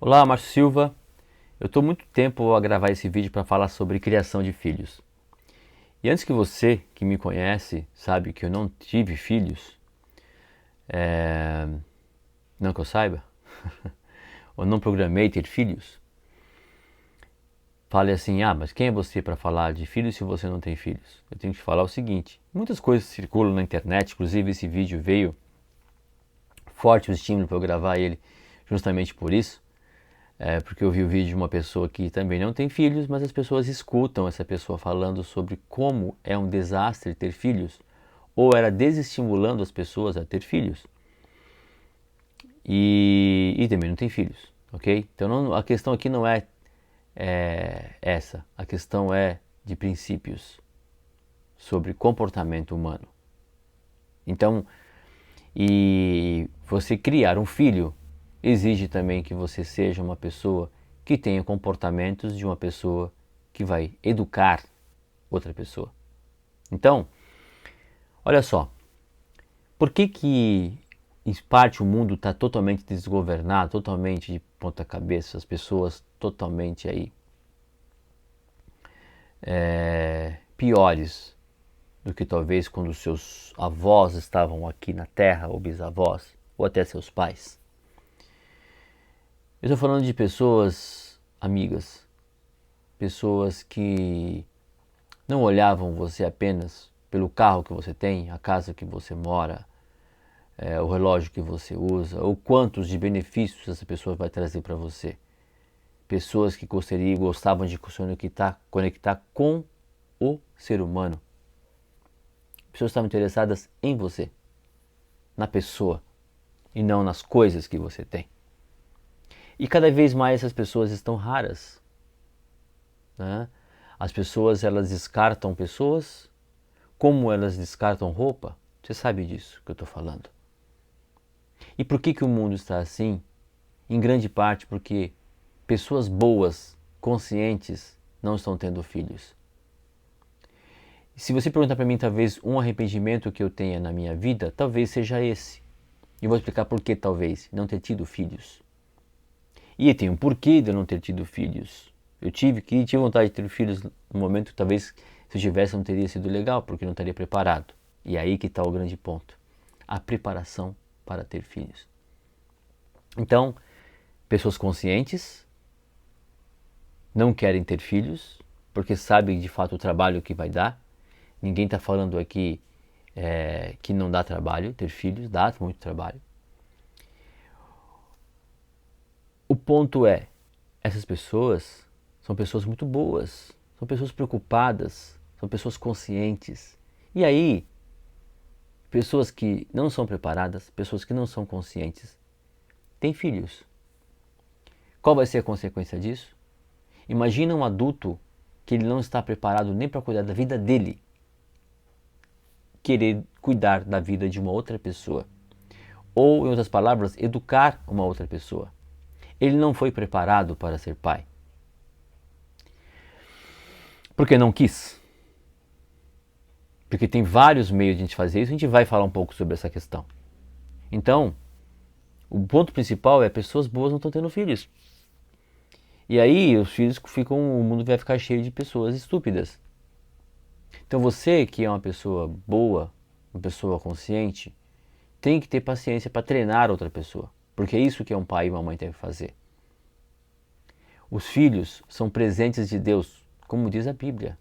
Olá, Márcio Silva. Eu estou muito tempo a gravar esse vídeo para falar sobre criação de filhos. E antes que você, que me conhece, sabe que eu não tive filhos, não que eu saiba, ou não programei ter filhos, fale assim, mas quem é você para falar de filhos se você não tem filhos? Eu tenho que te falar o seguinte, muitas coisas circulam na internet, inclusive esse vídeo veio forte o estímulo para eu gravar ele justamente por isso. Porque eu vi o vídeo de uma pessoa que também não tem filhos, mas as pessoas escutam essa pessoa falando sobre como é um desastre ter filhos, ou era desestimulando as pessoas a ter filhos, e também não tem filhos, ok? Então a questão aqui não é essa, a questão é de princípios sobre comportamento humano. Então, e você criar um filho exige também que você seja uma pessoa que tenha comportamentos de uma pessoa que vai educar outra pessoa. Então, olha só, por que em parte o mundo está totalmente desgovernado, totalmente de ponta cabeça, as pessoas totalmente aí piores do que talvez quando seus avós estavam aqui na Terra, ou bisavós, ou até seus pais? Eu estou falando de pessoas amigas, pessoas que não olhavam você apenas pelo carro que você tem, a casa que você mora, o relógio que você usa, ou quantos de benefícios essa pessoa vai trazer para você. Pessoas que gostavam de conectar com o ser humano. Pessoas que estavam interessadas em você, na pessoa, e não nas coisas que você tem. E cada vez mais essas pessoas estão raras, né? As pessoas, elas descartam pessoas como elas descartam roupa. Você sabe disso que eu estou falando. E por que o mundo está assim? Em grande parte porque pessoas boas, conscientes, não estão tendo filhos. Se você perguntar para mim, talvez um arrependimento que eu tenha na minha vida, talvez seja esse. E vou explicar por que talvez não ter tido filhos. E tem um porquê de eu não ter tido filhos. Eu tive vontade de ter filhos no momento que talvez se eu tivesse não teria sido legal, porque não estaria preparado. E é aí que está o grande ponto. A preparação para ter filhos. Então, pessoas conscientes não querem ter filhos, porque sabem de fato o trabalho que vai dar. Ninguém está falando aqui que não dá trabalho, ter filhos dá muito trabalho. O ponto é, essas pessoas são pessoas muito boas, são pessoas preocupadas, são pessoas conscientes. E aí, pessoas que não são preparadas, pessoas que não são conscientes, têm filhos. Qual vai ser a consequência disso? Imagina um adulto que ele não está preparado nem para cuidar da vida dele, querer cuidar da vida de uma outra pessoa. Ou, em outras palavras, educar uma outra pessoa. Ele não foi preparado para ser pai. Porque não quis. Porque tem vários meios de a gente fazer isso, a gente vai falar um pouco sobre essa questão. Então, o ponto principal é pessoas boas não estão tendo filhos. E aí os filhos ficam, o mundo vai ficar cheio de pessoas estúpidas. Então você que é uma pessoa boa, uma pessoa consciente, tem que ter paciência para treinar outra pessoa. Porque é isso que um pai e uma mãe têm que fazer. Os filhos são presentes de Deus, como diz a Bíblia.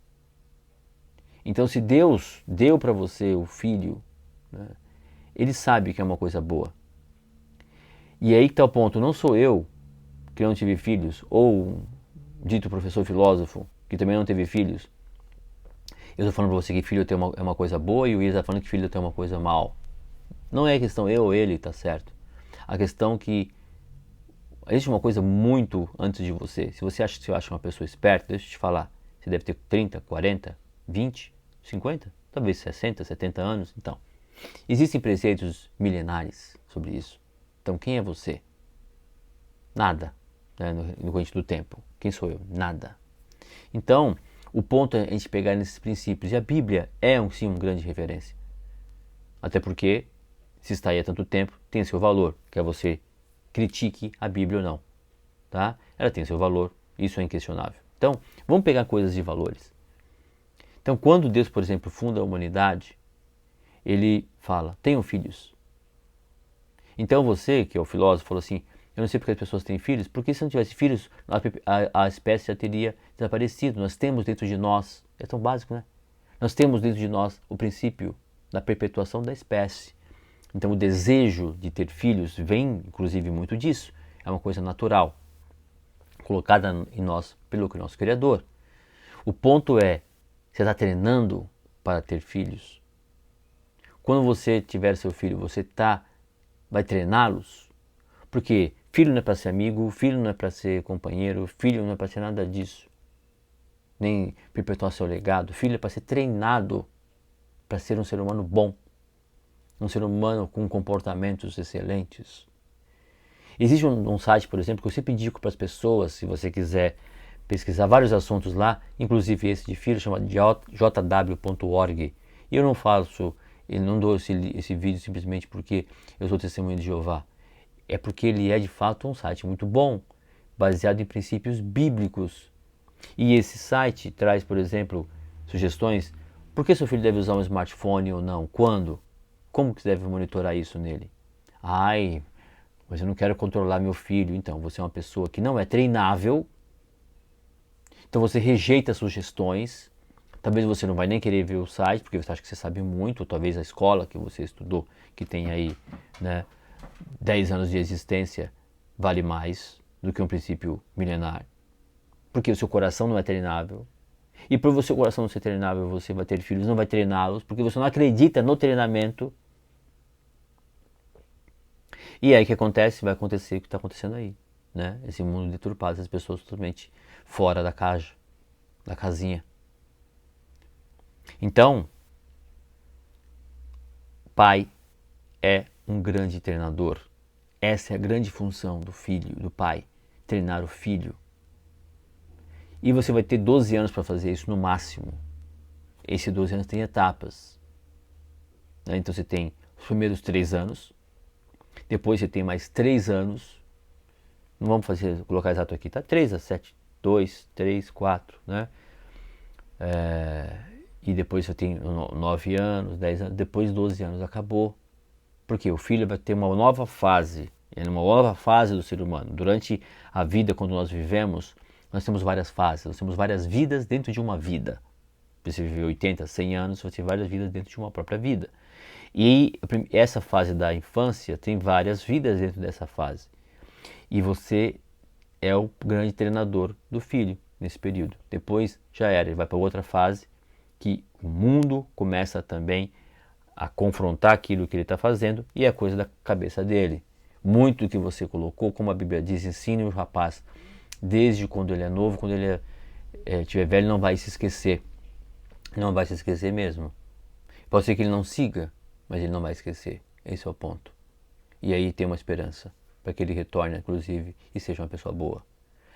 Então, se Deus deu para você o filho, né, Ele sabe que é uma coisa boa. E aí que está o ponto, não sou eu que não tive filhos, ou um dito professor filósofo que também não teve filhos. Eu estou falando para você que filho é uma coisa boa e o Will está falando que filho é uma coisa mal. Não é questão eu ou ele, tá certo? A questão que existe uma coisa muito antes de você. Se você acha uma pessoa esperta, deixa eu te falar. Você deve ter 30, 40, 20, 50, talvez 60, 70 anos. Então, existem preceitos milenares sobre isso. Então, quem é você? Nada, né, no corrente do tempo. Quem sou eu? Nada. Então, o ponto é a gente pegar nesses princípios. E a Bíblia é, sim, uma grande referência. Até porque, se está aí há tanto tempo, tem seu valor. Quer você critique a Bíblia ou não. tá? Ela tem seu valor, isso é inquestionável. Então, vamos pegar coisas de valores. Então, quando Deus, por exemplo, funda a humanidade, ele fala, tenham filhos. Então você, que é o filósofo, falou assim, eu não sei porque as pessoas têm filhos, porque se não tivesse filhos, a espécie já teria desaparecido. Nós temos dentro de nós, é tão básico, né? Nós temos dentro de nós o princípio da perpetuação da espécie. Então o desejo de ter filhos vem, inclusive, muito disso. É uma coisa natural, colocada em nós pelo nosso Criador. O ponto é, você está treinando para ter filhos? Quando você tiver seu filho, você vai treiná-los? Porque filho não é para ser amigo, filho não é para ser companheiro, filho não é para ser nada disso. Nem perpetuar seu legado. Filho é para ser treinado para ser um ser humano bom. Um ser humano com comportamentos excelentes. Existe um site, por exemplo, que eu sempre indico para as pessoas, se você quiser pesquisar vários assuntos lá, inclusive esse de filho, chamado jw.org. E eu não dou esse vídeo simplesmente porque eu sou testemunha de Jeová. É porque ele é de fato um site muito bom, baseado em princípios bíblicos. E esse site traz, por exemplo, sugestões. Por que seu filho deve usar um smartphone ou não? Quando? Como que você deve monitorar isso nele? Ai, mas eu não quero controlar meu filho. Então, você é uma pessoa que não é treinável. Então você rejeita sugestões. Talvez você não vai nem querer ver o site, porque você acha que você sabe muito, ou talvez a escola que você estudou, que tem aí, né, 10 anos de existência, vale mais do que um princípio milenar. Porque o seu coração não é treinável. E por o seu coração não ser treinável, você vai ter filhos, não vai treiná-los, porque você não acredita no treinamento. E aí o que acontece? Vai acontecer o que está acontecendo aí, né? Esse mundo deturpado, as pessoas totalmente fora da casinha. Então, pai é um grande treinador. Essa é a grande função do filho, do pai, treinar o filho. E você vai ter 12 anos para fazer isso no máximo. Esses 12 anos tem etapas. Né? Então você tem os primeiros 3 anos, depois você tem mais 3 anos, não vamos colocar exato aqui, tá? 3 a 7, 2, 3, 4, né? E depois você tem 9 anos, 10 anos, depois 12 anos, acabou. Porque o filho vai ter uma nova fase, é uma nova fase do ser humano. Durante a vida, quando nós vivemos, nós temos várias fases, nós temos várias vidas dentro de uma vida. Você viver 80, 100 anos, você tem várias vidas dentro de uma própria vida. E essa fase da infância tem várias vidas dentro dessa fase. E você é o grande treinador do filho nesse período. Depois já era, ele vai para outra fase, que o mundo começa também a confrontar aquilo que ele está fazendo e é coisa da cabeça dele. Muito que você colocou, como a Bíblia diz, ensine o rapaz desde quando ele é novo, quando ele estiver velho, não vai se esquecer. Não vai se esquecer mesmo. Pode ser que ele não siga, mas ele não vai esquecer. Esse é o ponto. E aí tem uma esperança para que ele retorne, inclusive, e seja uma pessoa boa.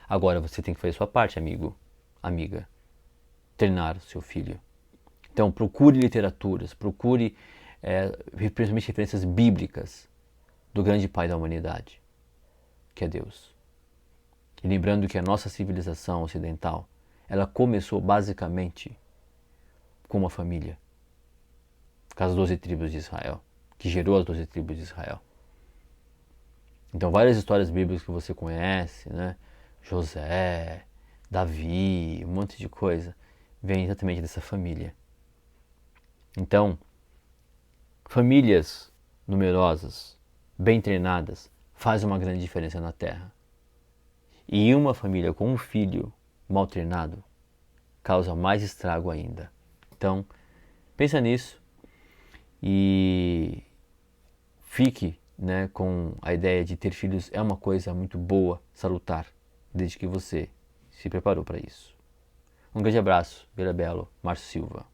Agora você tem que fazer a sua parte, amigo, amiga. Treinar o seu filho. Então procure literaturas, procure principalmente referências bíblicas do grande pai da humanidade, que é Deus. E lembrando que a nossa civilização ocidental, ela começou basicamente com uma família, com as 12 tribos de Israel, que gerou as 12 tribos de Israel. Então várias histórias bíblicas que você conhece, né? José, Davi, um monte de coisa, vem exatamente dessa família. Então, famílias numerosas, bem treinadas, fazem uma grande diferença na Terra. E uma família com um filho mal treinado causa mais estrago ainda. Então, pensa nisso e fique, né, com a ideia de ter filhos é uma coisa muito boa, salutar, desde que você se preparou para isso. Um grande abraço, Vila Belo, Márcio Silva.